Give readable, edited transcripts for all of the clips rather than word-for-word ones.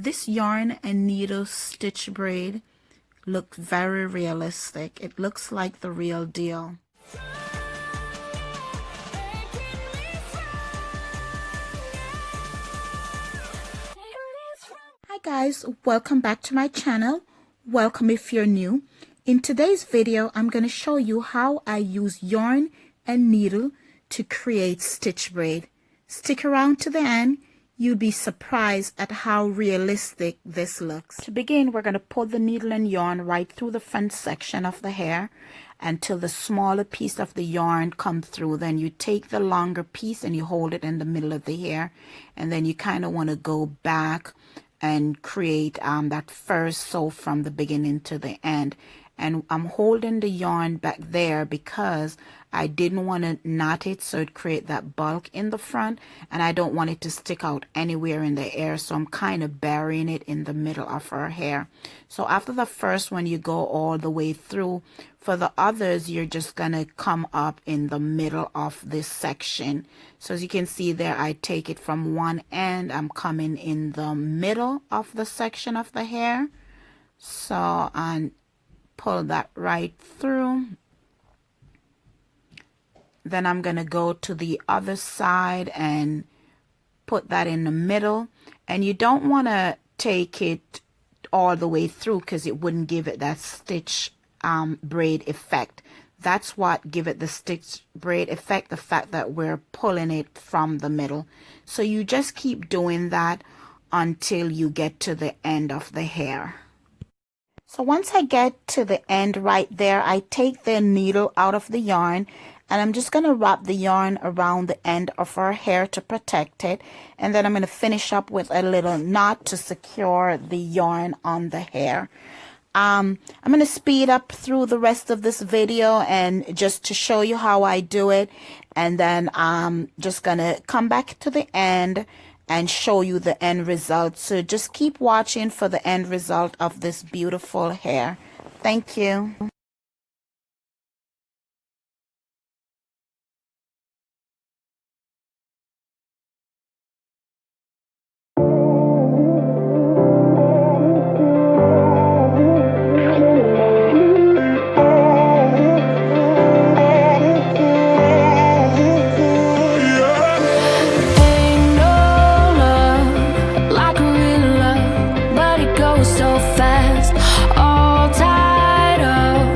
This yarn and needle stitch braid look very realistic. It looks like the real deal. Hi guys, welcome back to my channel. Welcome if you're new. In today's video, I'm going to show you how I use yarn and needle to create stitch braid. Stick around to the end. You'll be surprised at how realistic this looks. To begin, we're going to pull the needle and yarn right through the front section of the hair until the smaller piece of the yarn comes through. Then you take the longer piece and you hold it in the middle of the hair, and then you kind of want to go back and create that first sew from the beginning to the end. And I'm holding the yarn back there because I didn't want to knot it so it create that bulk in the front, and I don't want it to stick out anywhere in the hair, so I'm kind of burying it in the middle of her hair. So after the first one, you go all the way through. For the others, you're just gonna come up in the middle of this section. So as you can see there, I take it from one end, I'm coming in the middle of the section of the hair, so and pull that right through. Then I'm going to go to the other side and put that in the middle. And you don't want to take it all the way through because it wouldn't give it that stitch braid effect. That's what give it the stitch braid effect, the fact that we're pulling it from the middle. So you just keep doing that until you get to the end of the hair. So once I get to the end right there, I take the needle out of the yarn, and I'm just going to wrap the yarn around the end of her hair to protect it. And then I'm going to finish up with a little knot to secure the yarn on the hair. I'm going to speed up through the rest of this video and just to show you how I do it. And then I'm just going to come back to the end and show you the end result. So just keep watching for the end result of this beautiful hair. Thank you. So fast, all tied up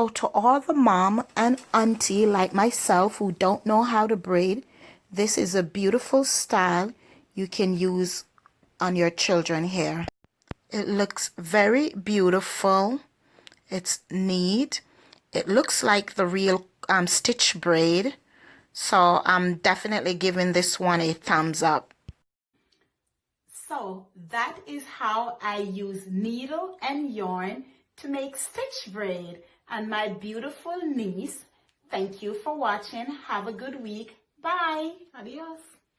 So to all the mom and auntie like myself who don't know how to braid, this is a beautiful style you can use on your children's hair. It looks very beautiful. It's neat. It looks like the real stitch braid. So I'm definitely giving this one a thumbs up. So that is how I use needle and yarn to make stitch braid. And my beautiful niece, thank you for watching. Have a good week. Bye. Adios.